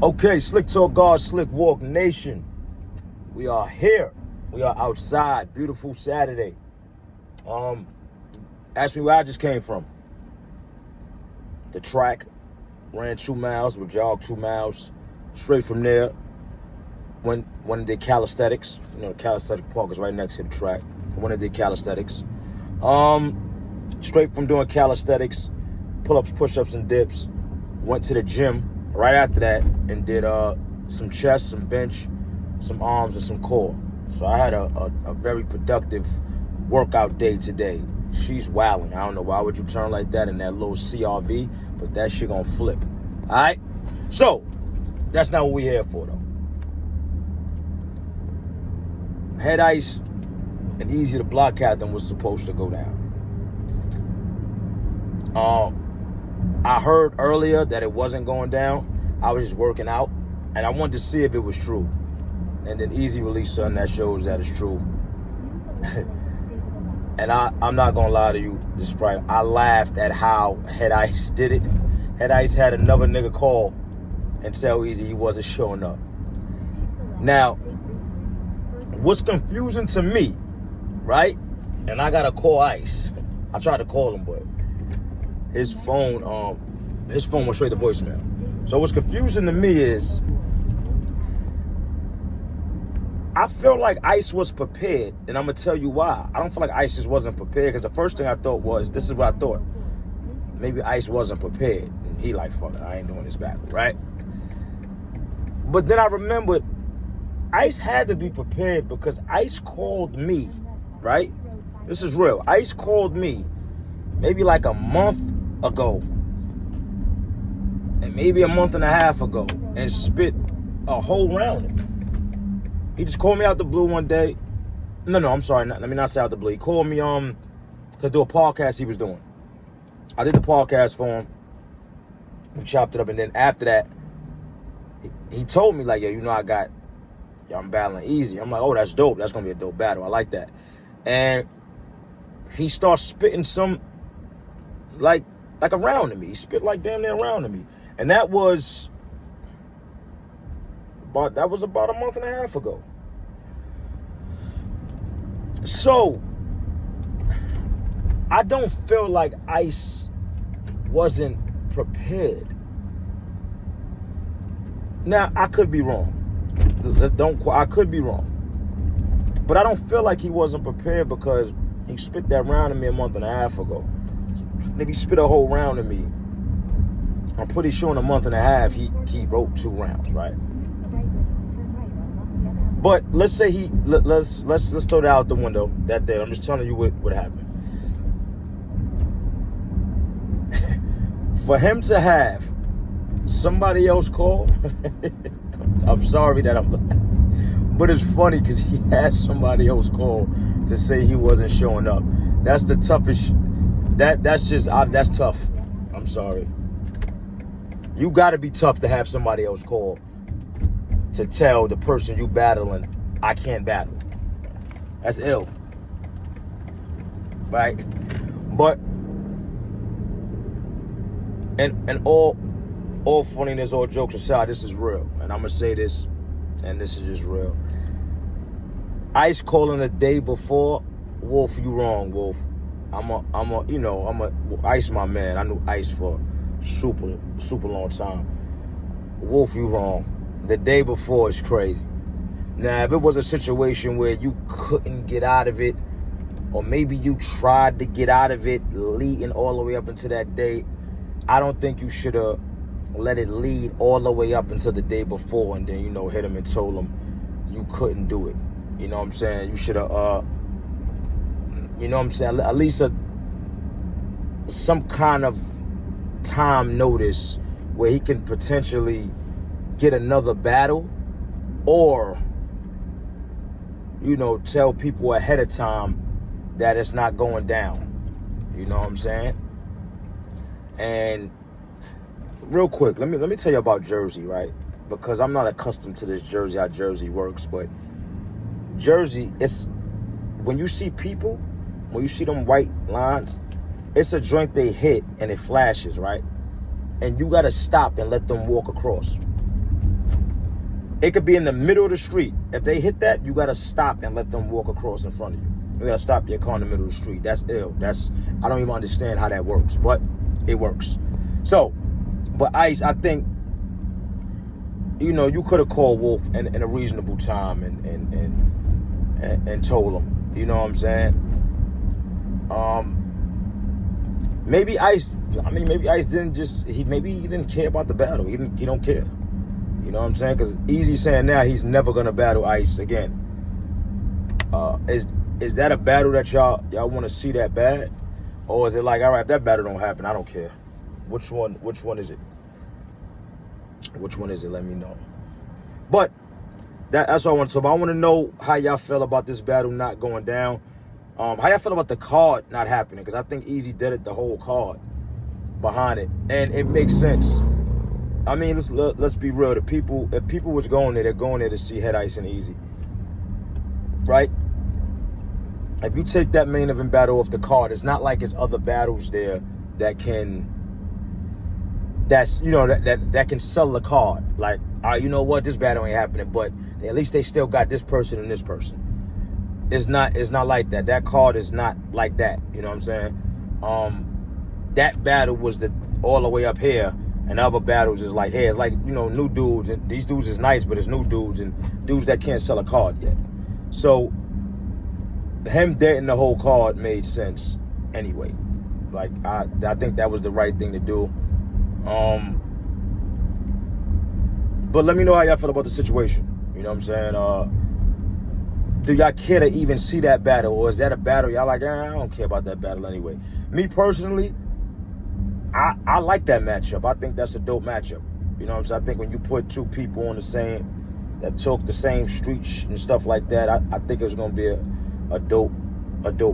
Okay, Slick Talk God, Slick Walk Nation. We are here. We are outside. Beautiful Saturday. Ask me where I just came from. The track. Ran 2 miles, we jogged 2 miles. Straight from there, went and did calisthenics. You know, the calisthenic park is right next to the track. Went and did calisthenics. Straight from doing calisthenics, pull-ups, push-ups, and dips. Went to the gym right after that and did some chest, some bench, some arms, and some core. So I had a very productive workout day today. She's wilding. I don't know why would you turn like that in that little CRV, but that shit gonna flip. All right? So, that's not what we're here for, though. Head Ice and Eazy the block captain was supposed to go down. I heard earlier that it wasn't going down. I was just working out, and I wanted to see if it was true. And then Eazy released something that shows that it's true. And I'm not gonna lie to you, I laughed at how Head Ice did it. Head Ice had another nigga call and tell Eazy he wasn't showing up. Now, what's confusing to me, right? And I gotta call Ice. I tried to call him, but his phone went straight to voicemail. So what's confusing to me is I feel like Ice was prepared, and I'm gonna tell you why. I don't feel like Ice just wasn't prepared, because the first thing I thought was, this is what I thought. Maybe Ice wasn't prepared. And he like, fuck it, I ain't doing this battle, right? But then I remembered Ice had to be prepared because Ice called me, right? This is real. Ice called me maybe like a month ago, and maybe a month and a half ago, and spit a whole round at me. He just called me out the blue one day. No, I'm sorry. Let me not say out the blue. He called me to do a podcast he was doing. I did the podcast for him. We chopped it up, and then after that, he told me like, yo, you know I'm battling Eazy. I'm like, oh, that's dope. That's gonna be a dope battle. I like that. And he starts spitting some like a round to me. He spit like damn near a round to me, and that was about a month and a half ago. So, I don't feel like Ice wasn't prepared. Now, I could be wrong. I could be wrong. But I don't feel like he wasn't prepared because he spit that round at me a month and a half ago. Maybe spit a whole round at me. I'm pretty sure in a month and a half, he wrote 2 rounds, right? But let's say let's throw that out the window that day. I'm just telling you what happened. For him to have somebody else call, I'm sorry that but it's funny because he had somebody else call to say he wasn't showing up. That's the toughest. That's tough. I'm sorry. You got to be tough to have somebody else call to tell the person you battling, I can't battle. That's ill. Right? But, and all funniness, all jokes aside, this is real. And I'm going to say this, and this is just real. Ice calling the day before, Wolf, you wrong, Wolf. Ice my man. I knew Ice for super long time. Wolf, you wrong. The day before is crazy. Now, if it was a situation where you couldn't get out of it, or maybe you tried to get out of it leading all the way up into that day, I don't think you should have let it lead all the way up until the day before and then, hit him and told him you couldn't do it. You know what I'm saying? You should have, at least some kind of time notice where he can potentially get another battle, or tell people ahead of time that it's not going down. You know what I'm saying? And real quick, let me tell you about Jersey, right? Because I'm not accustomed to this Jersey, how Jersey works, but Jersey, it's when you see people, when you see them white lines, it's a joint they hit and it flashes, right? And you gotta stop and let them walk across. It could be in the middle of the street. If they hit that, you gotta stop and let them walk across in front of you. You gotta stop your car in the middle of the street. That's ill. I don't even understand how that works, but it works. So, but Ice, I think, you know, you could have called Wolf in a reasonable time and told him. You know what I'm saying? Maybe Ice didn't maybe he didn't care about the battle. He don't care. You know what I'm saying? Because Eazy saying now he's never gonna battle Ice again. Is that a battle that y'all want to see that bad, or is it like, all right, if that battle don't happen, I don't care? Which one is it? Which one is it? Let me know. But that's all I want to talk about. I want to know how y'all feel about this battle not going down. How y'all feel about the card not happening? Because I think Eazy did it the whole card behind it, and it makes sense. I mean, let's be real. If people was going there, they're going there to see Head Ice and Eazy, right? If you take that main event battle off the card, it's not like there's other battles there that can sell the card. Like, you know what, this battle ain't happening, but at least they still got this person and this person. It's not like that. That card is not like that. You know what I'm saying? That battle was all the way up here, and other battles is like here. It's like, you know, new dudes, and these dudes is nice, but it's new dudes and dudes that can't sell a card yet. So him dating the whole card made sense anyway. Like, I think that was the right thing to do. But let me know how y'all feel about the situation. You know what I'm saying? Do y'all care to even see that battle, or is that a battle y'all like, I don't care about that battle anyway? Me personally, I like that matchup. I think that's a dope matchup. You know what I'm saying? I think when you put two people on that talk the same street and stuff like that, I think it's gonna be a dope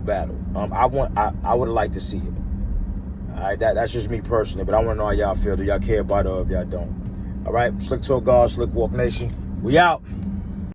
battle. I would like to see it. All right, that's just me personally, but I want to know how y'all feel. Do y'all care about it, or if y'all don't? All right, Slick Talk God, Slick Walk Nation. We out.